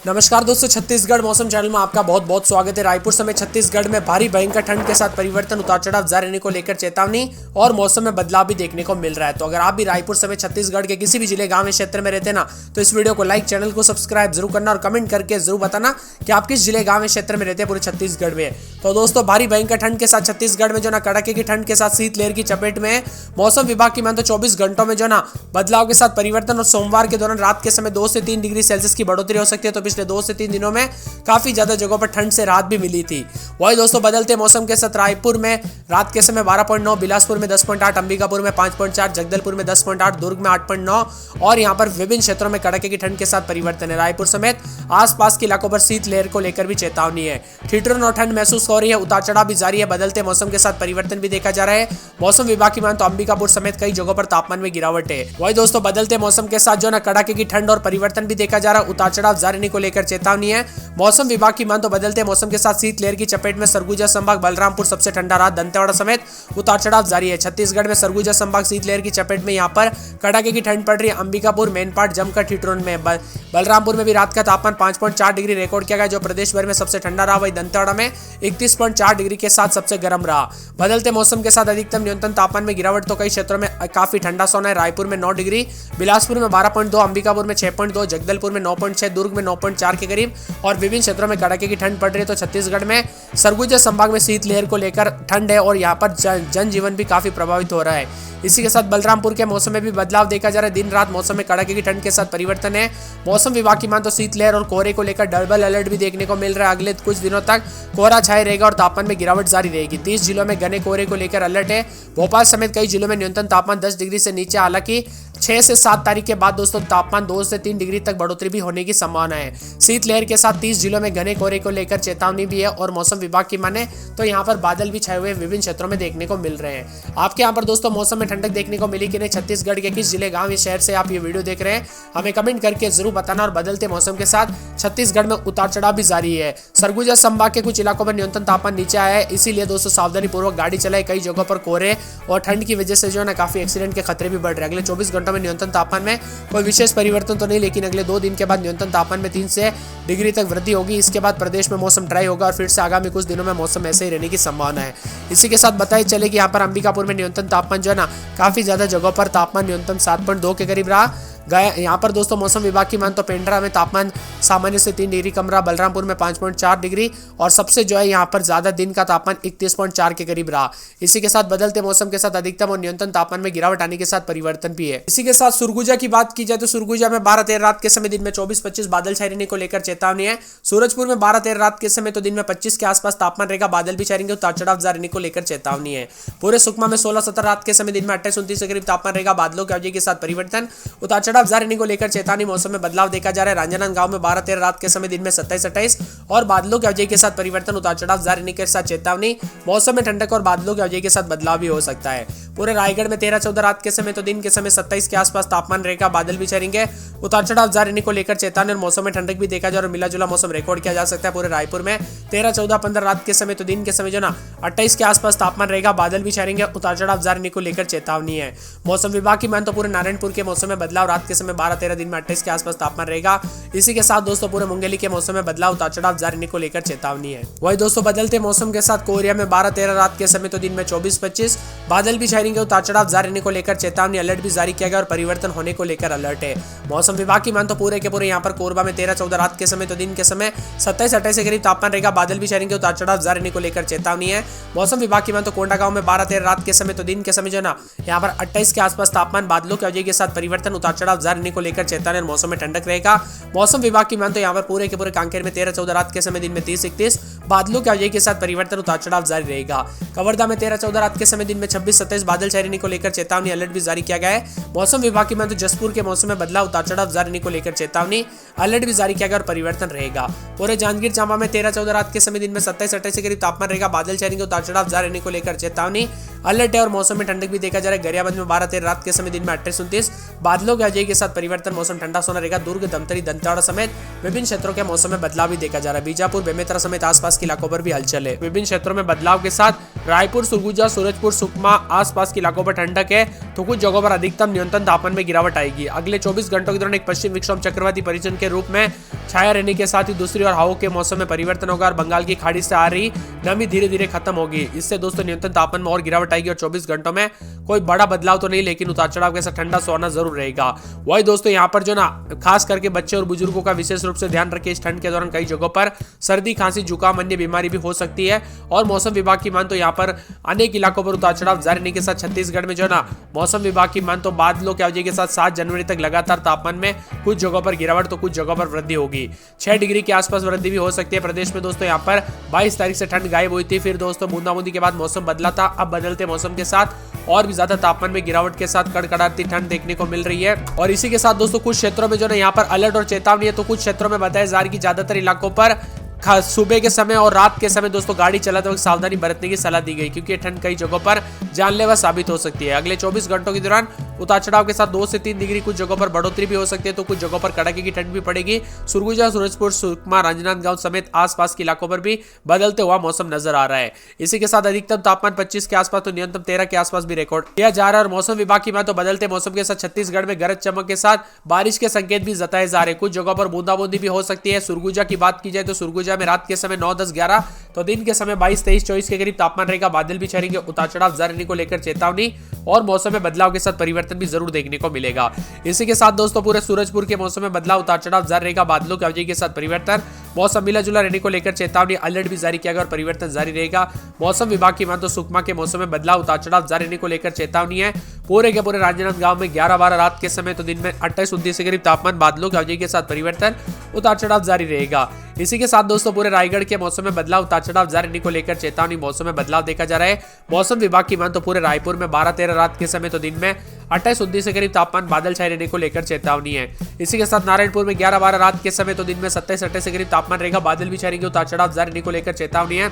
नमस्कार दोस्तों, छत्तीसगढ़ मौसम चैनल में आपका बहुत बहुत स्वागत है। रायपुर समेत छत्तीसगढ़ में भारी भयंकर ठंड के साथ परिवर्तन, उतार चढ़ाव जारी रहने को लेकर चेतावनी और मौसम में बदलाव भी देखने को मिल रहा है। तो अगर आप भी रायपुर समेत छत्तीसगढ़ के किसी भी जिले, गांव या क्षेत्र में रहते ना, तो इस वीडियो को लाइक, चैनल को सब्सक्राइब जरूर करना और कमेंट करके जरूर बताना कि आप किस जिले, गाँव या क्षेत्र में रहते हैं पूरे छत्तीसगढ़ में। तो दोस्तों, भारी भयंकर ठंड के साथ छत्तीसगढ़ में जो ना कड़ाके की ठंड के साथ शीतलहर की चपेट में है। मौसम विभाग की मान तो 24 घंटों में जो ना बदलाव के साथ परिवर्तन और सोमवार के दौरान रात के समय 2 से 3 डिग्री सेल्सियस की बढ़ोतरी हो सकती है। तो पिछले 2 से 3 दिनों में काफी ज्यादा जगहों पर ठंड से राहत भी मिली थी। वही दोस्तों, बदलते मौसम के साथ रायपुर में रात के समय 12.9, बिलासपुर में 10.8, अंबिकापुर में 5.4, जगदलपुर में 10.8, दुर्ग में 8.9 और यहां पर विभिन्न क्षेत्रों में कड़ाके की ठंड के साथ परिवर्तन है। रायपुर समेत आसपास के इलाकों पर शीतलहर को लेकर भी चेतावनी है। ठिठुरन और ठंड महसूस हो रही है, उतार चढ़ाव भी जारी है। बदलते मौसम के साथ परिवर्तन भी देखा जा रहा है। मौसम विभाग की मान तो अंबिकापुर समेत कई जगहों पर तापमान में गिरावट है। वही दोस्तों, बदलते मौसम के साथ जो ना कड़ाके की ठंड और परिवर्तन भी देखा जा रहा है। उतार चढ़ाव जारी रहने को लेकर चेतावनी है। मौसम विभाग की मान तो बदलते मौसम के साथ शीतलहर की चपेट में सरगुजा संभाग, बलरामपुर सबसे ठंडा रहा। दंतेवाड़ा समेत उतार चढ़ाव जारी है। छत्तीसगढ़ में सरगुजा संभाग शीतलहर की चपेट में यहाँ पर कड़ाके की ठंड पड़ रही है। अंबिकापुर, मेनपाट, जमकर, ठिठुरन में, बलरामपुर में भी रात का तापमान 5.4 डिग्री रिकॉर्ड किया गया, जो प्रदेश भर में सबसे ठंडा रहा। वही दंतेवाड़ा में 31.4 डिग्री के साथ सबसे गर्म रहा। बदलते मौसम के साथ अधिकतम न्यूनतम तापमान में गिरावट तो कई क्षेत्रों में काफी ठंडा सोना है। रायपुर में 9 डिग्री, बिलासपुर में 12.2, अंबिकापुर में 6.2, जगदलपुर में 9.6, दुर्ग में 9.4 के करीब और विभिन्न क्षेत्रों में कड़ाके की ठंड पड़ रही है। तो छत्तीसगढ़ में सरगुजा संभाग में शीतलहर को लेकर ठंड है और यहाँ पर जनजीवन भी काफी प्रभावित हो रहा है। इसी के साथ बलरामपुर के मौसम में भी बदलाव देखा जा रहा है। दिन रात मौसम में कड़ाके की ठंड के साथ परिवर्तन है। मौसम विभाग की मान तो शीतलहर और कोहरे को लेकर डबल अलर्ट भी देखने को मिल रहा है। अगले कुछ दिनों तक कोहरा छाए रहेगा और तापमान में गिरावट जारी रहेगी। 30 जिलों में घने कोहरे को लेकर अलर्ट है। भोपाल समेत कई जिलों में न्यूनतम तापमान 10 डिग्री से नीचे, हालांकि 6 से 7 तारीख के बाद दोस्तों तापमान 2 से 3 डिग्री तक बढ़ोतरी भी होने की संभावना है। शीतलहर के साथ 30 जिलों में घने कोहरे को लेकर चेतावनी भी है और मौसम विभाग की माने तो यहाँ पर बादल भी छाए हुए विभिन्न क्षेत्रों में देखने को मिल रहे हैं। आपके यहाँ पर दोस्तों मौसम में ठंडक देखने को मिली कि नहीं? छत्तीसगढ़ के किस जिले, गांव या शहर से आप ये वीडियो देख रहे हैं, हमें कमेंट करके जरूर बताना। और बदलते मौसम के साथ छत्तीसगढ़ में उतार चढ़ाव भी जारी है। सरगुजा संभाग के कुछ इलाकों में न्यूनतम तापमान नीचे आया है, इसीलिए दोस्तों सावधानी पूर्वक गाड़ी चलाए। कई जगहों पर कोहरे और ठंड की वजह से जो है ना काफी एक्सीडेंट के खतरे भी बढ़ रहे हैं। अगले 24 घंटों में न्यूनतम तापमान में कोई विशेष परिवर्तन तो नहीं, लेकिन अगले 2 दिन के बाद न्यूनतम तापमान में 3 से डिग्री तक वृद्धि होगी। इसके बाद प्रदेश में मौसम ड्राई होगा और फिर से आगामी कुछ दिनों में मौसम ऐसे ही रहने की संभावना है। इसी के साथ बताइए चले कि यहाँ पर अंबिकापुर में न्यूनतम तापमान जो है ना काफी ज्यादा जगहों पर तापमान न्यूनतम 7.2 के करीब रहा। यहाँ पर दोस्तों मौसम विभाग की मान तो पेंड्रा में तापमान सामान्य से 3 डिग्री कम रहा। बलरामपुर में 5.4 डिग्री और सबसे जो है यहाँ पर ज्यादा दिन का तापमान 31.4 के करीब रहा। इसी के साथ बदलते मौसम के साथ अधिकतम और न्यूनतम तापमान में गिरावट आने के साथ परिवर्तन भी है। इसी के साथ सुरगुजा की बात की जाए तो सुरगुजा में 12-13 रात के समय दिन में 24-25 बादल छाए रहने को लेकर चेतावनी है। सूरजपुर में 12-13 रात के समय तो दिन में 25 के आसपास तापमान रहेगा, बादल भी छाएंगे, उतार चढ़ाव जारी रहने को लेकर चेतावनी है। पूरे सुकमा में 16-17 रात के समय दिन में 28-29 के करीब तापमान रहेगा, बादलों की अवधि के साथ परिवर्तन, उतार चढ़ाव जारी रहने को लेकर चेतावनी। मौसम में बदलाव देखा जा रहा है। रांजनांदगांव में 12-13 रात के समय दिन में 27-28 और बादलों की अवधि के साथ परिवर्तन, उतार चढ़ाव जारी रहने के साथ चेतावनी। मौसम में ठंडक और बादलों की अवधि के साथ बदलाव भी हो सकता है। पूरे रायगढ़ में 13-14 रात के समय तो दिन के समय 27 के आसपास तापमान रहेगा, बादल भी छाएंगे, उतार चढ़ाव जारी रहने को लेकर चेतावनी और मौसम में ठंडक भी देखा जा रहा है और मिला जुला मौसम रिकॉर्ड किया जा सकता है। पूरे रायपुर में 13-14-15 रात के समय तो दिन के समय जो ना 28 के आसपास तापमान रहेगा, बादल भी छाएंगे, उतार चढ़ाव जारी रहने को लेकर चेतावनी है। मौसम विभाग की मान तो पूरे नारायणपुर के मौसम में बदलाव, रात के समय 12-13 दिन में 28 के आसपास तापमान रहेगा। इसी के साथ दोस्तों पूरे मुंगेली के मौसम में बदलाव, उतार चढ़ाव जारी रहने को लेकर चेतावनी है। वही दोस्तों बदलते मौसम के साथ कोरिया में 12-13 रात के समय तो दिन में 24-25 बादल भी छाएंगे, उतार चढ़ाव जारी रहने को लेकर चेतावनी। अलर्ट भी जारी किया गया और परिवर्तन होने को लेकर अलर्ट है। मौसम विभाग की मान तो पूरे के पूरे यहाँ पर कोरबा में 13-14 रात के समय तो दिन के समय 27-28 के करीब तापमान रहेगा, बादल भी छाएंगे, उतार चढ़ाव जारी रहने को लेकर चेतावनी है। मौसम विभाग की मान तो कोंडागांव में 12-13 रात के समय तो दिन के समय जो ना यहाँ पर 28 के आसपास तापमान, बादलों की अवधि के साथ परिवर्तन, उतार चढ़ाव जारी रहने को लेकर चेतावनी और मौसम में ठंडक रहेगा। मौसम विभाग की मान तो यहाँ पर पूरे के पूरे कांकेर में 13-14 रात के समय दिन में 30-31 बादलों की अवधि के साथ परिवर्तन, उतार चढ़ाव जारी रहेगा। कवर्धा में 13-14 रात के समय दिन में 26-27 बादल छाए रहने को लेकर चेतावनी, अलर्ट भी जारी किया गया है। मौसम विभाग की मान तो जसपुर के मौसम में बदलाव, उतार चढ़ाव जारी रहने को लेकर चेतावनी, अलर्ट भी जारी किया गया और परिवर्तन रहेगा। पूरे जांजगीर चांपा में 13-14 रात के समय दिन में 27-28 के करीब तापमान रहेगा, बादल छाएंगे, उतार चढ़ाव जारी रहने को लेकर चेतावनी, अलर्ट है और मौसम में ठंडक भी देखा जा रहा है। गरियाबंद में 12-13 रात के समय दिन में 28-29 बादलों की वजह के साथ परिवर्तन, मौसम ठंडा सोना रहेगा। दुर्ग, धमतरी, दंतेवाड़ा समेत विभिन्न क्षेत्रों के मौसम में बदलाव भी देखा जा रहा है। बीजापुर, बेमेतरा समेत आसपास के इलाकों पर भी हलचल है। विभिन्न क्षेत्रों में बदलाव के साथ रायपुर, सरगुजा, सूरजपुर, सुकमा आसपास के इलाकों पर ठंडक है तो कुछ जगहों पर अधिकतम न्यूनतम तापमान में गिरावट आएगी। अगले 24 घंटों के दौरान एक पश्चिम विक्षोभ चक्रवाती परिचलन के रूप में छाया रहने के साथ ही दूसरी ओर हवाओं के मौसम में परिवर्तन होगा और बंगाल की खाड़ी से आ रही नमी धीरे धीरे खत्म होगी। इससे दोस्तों न्यूनतम तापमान में और गिरावट आएगी और 24 घंटों में कोई बड़ा बदलाव तो नहीं, लेकिन उतार चढ़ाव के साथ ठंडा सोना जरूर रहेगा। वही दोस्तों यहाँ पर जो ना खास करके बच्चे और बुजुर्गों का विशेष रूप से ध्यान रखें। इस ठंड के दौरान कई जगहों पर सर्दी, खांसी, जुकाम, अन्य बीमारी भी हो सकती है। और मौसम विभाग की मान तो यहाँ पर अनेक इलाकों पर उतार चढ़ाव जारी रहने के साथ छत्तीसगढ़ में जो ना मौसम विभाग की मान तो बादलों की वजह के साथ 7 जनवरी तक लगातार तापमान में कुछ जगहों पर गिरावट तो कुछ जगहों पर वृद्धि होगी। 6 डिग्री के आसपास वृद्धि भी हो सकती है। प्रदेश में दोस्तों यहाँ पर 22 तारीख से ठंड गायब हुई थी, फिर दोस्तों बूंदाबूंदी के बाद मौसम बदला था। अब बदलते मौसम के साथ और भी ज्यादा तापमान में गिरावट के साथ कड़कड़ाती ठंड देखने को मिल रही है। और इसी के साथ दोस्तों कुछ क्षेत्रों में जो ना यहाँ पर अलर्ट और चेतावनी है, तो कुछ क्षेत्रों में बताया जा रहा है कि ज्यादातर इलाकों पर सुबह के समय और रात के समय दोस्तों गाड़ी चलाते वक्त सावधानी बरतने की सलाह दी गई, क्योंकि ये ठंड कई जगहों पर जानलेवा साबित हो सकती है। अगले 24 घंटों के दौरान उतार चढ़ाव के साथ 2 से 3 डिग्री कुछ जगहों पर बढ़ोतरी भी हो सकती है, तो कुछ जगहों पर कड़ाके की ठंड भी पड़ेगी। सुरगुजा, सूरजपुर, सुकमा, राजनांदगांव समेत आसपास के इलाकों पर भी बदलते हुआ मौसम नजर आ रहा है। इसी के साथ अधिकतम तापमान 25 के आसपास तो न्यूनतम 13 के आसपास भी रिकॉर्ड किया जा रहा है। और मौसम विभाग की बात तो बदलते मौसम के साथ छत्तीसगढ़ में गरज चमक के साथ बारिश के संकेत भी जताए जा रहे हैं। कुछ जगहों पर बूंदाबूंदी भी हो सकती है। सुरगुजा की बात की जाए तो सुरगुजा में रात के समय 9, 10, 11 तो दिन के समय 22, 23, 24 के करीब तापमान रहेगा। बादल भी छाएंगे। उतार चढ़ाव जारी रहने को लेकर चेतावनी और मौसम में बदलाव के साथ परिवर्तन भी जरूर देखने को मिलेगा। इसी के साथ दोस्तों पूरे सूरजपुर के मौसम में बदलाव, उतार चढ़ाव जारी रहेगा। बादलों की वजह के साथ परिवर्तन, मौसम मिला जुला रहने को लेकर चेतावनी, अलर्ट भी जारी किया गया और परिवर्तन जारी रहेगा। मौसम विभाग की मान तो सुकमा के मौसम में बदलाव, उतार चढ़ाव जारी रहने को लेकर चेतावनी है। पूरे के पूरे राजनांदगांव में 11-12 रात के समय तो दिन में 28-29 के करीब तापमान, बादलों की वजह के साथ परिवर्तन, उतार चढ़ाव जारी रहेगा। इसी के साथ दोस्तों पूरे रायगढ़ के मौसम में बदलाव, उतार चढ़ाव जारी रहने को लेकर चेतावनी, मौसम में बदलाव देखा जा रहा है। मौसम विभाग की मान तो पूरे रायपुर में 12-13 रात के समय तो दिन में 28-29 के करीब तापमान, बादल छाए रहने को लेकर चेतावनी है। इसी के साथ नारायणपुर में 11-12 रात के समय तो दिन में 27-28 के करीब तापमान रहेगा। बादल भी छाएंगे। उतार चढ़ाव जारी रहने को लेकर चेतावनी है।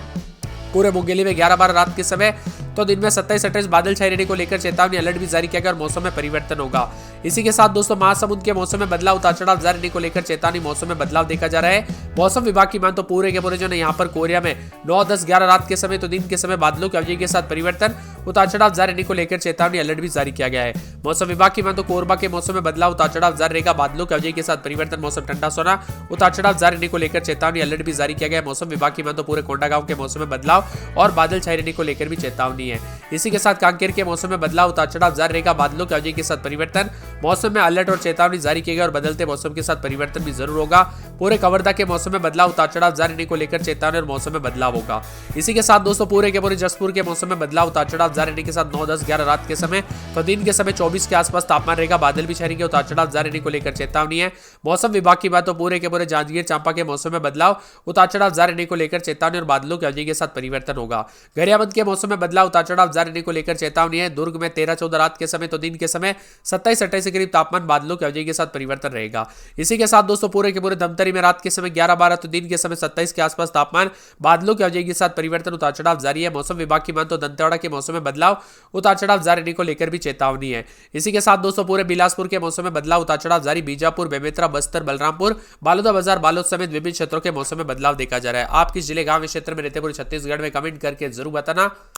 पूरे मुंगेली में 11-12 रात के समय तो दिन में 27-28 बादल छाए रहने को लेकर चेतावनी, अलर्ट भी जारी किया गया और मौसम में परिवर्तन होगा। इसी के साथ दोस्तों महासमुंद के मौसम में बदलाव, उतार चढ़ाव जारी रहने को लेकर चेतावनी, मौसम में बदलाव देखा जा रहा है। मौसम विभाग की मान तो पूरे के पूरे जो है यहाँ पर कोरिया में 9, 10, 11 रात के समय तो दिन के समय बादलों की वजह के साथ परिवर्तन, उतार चढ़ाव जारी रहने को लेकर चेतावनी, अलर्ट भी जारी किया गया है। मौसम विभाग की मान तो कोरबा के मौसम में बदलाव, उतार चढ़ाव जारी रहेगा। बादलों की वजह के साथ परिवर्तन, मौसम ठंडा सोना, उतार चढ़ाव जारी रहने को लेकर चेतावनी, अलर्ट भी जारी किया गया है। मौसम विभाग की मान तो पूरे कोंडागांव के मौसम में बदलाव और बादल छाए रहने को लेकर भी चेतावनी है। इसी के साथ कांकेर के मौसम में बदलाव, उतार चढ़ाव जारी रहेगा। बादलों की वजह के साथ परिवर्तन, मौसम में अलर्ट और चेतावनी जारी की गई और बदलते मौसम के साथ परिवर्तन भी जरूर होगा। पूरे कवर्धा के मौसम में बदलाव, उतार चढ़ाव जारी रहने को लेकर चेतावनी और मौसम में बदलाव होगा। इसी के साथ दोस्तों पूरे के पूरे जसपुर के मौसम में बदलाव, उतार चढ़ाव जारी रहने के साथ 9, 10, 11 रात के समय तो दिन के समय 24 के आसपास तापमान रहेगा। बादल भी छाएंगे। उतार चढ़ाव जारी रहने को लेकर चेतावनी है। मौसम विभाग की बात तो पूरे के पूरे जांजगीर चांपा के मौसम में बदलाव, उतार चढ़ाव जारी रहने को लेकर चेतावनी और बादलों की वजह के साथ परिवर्तन होगा। गरियाबंद के मौसम में बदलाव, उतार चढ़ाव जारी रहने को लेकर चेतावनी है। दुर्ग में 13-14 रात के समय तो दिन के समय 27-28 के करीब तापमान, बादलों की वजह के साथ परिवर्तन रहेगा। इसी के साथ दोस्तों पूरे के पूरे धमतरी में रात के समय 11-12 तो दिन के समय 27 के आसपास तापमान, बादलों की वजह के साथ परिवर्तन, उतार चढ़ाव जारी है। मौसम विभाग की मान तो दंतेवाड़ा के मौसम में बदलाव, उतार चढ़ाव जारी रहने को लेकर भी चेतावनी है। इसी के साथ दोस्तों पूरे बिलासपुर के मौसम में बदलाव, उतार चढ़ाव जारी। बीजापुर, बेमेतरा, बस्तर, बलरामपुर, बालोदा बालोद समेत विभिन्न क्षेत्रों के मौसम में बदलाव देखा जा रहा है। आप किस जिले, गांव, क्षेत्र में रहते पूरे छत्तीसगढ़ में कमेंट करके जरूर बताना।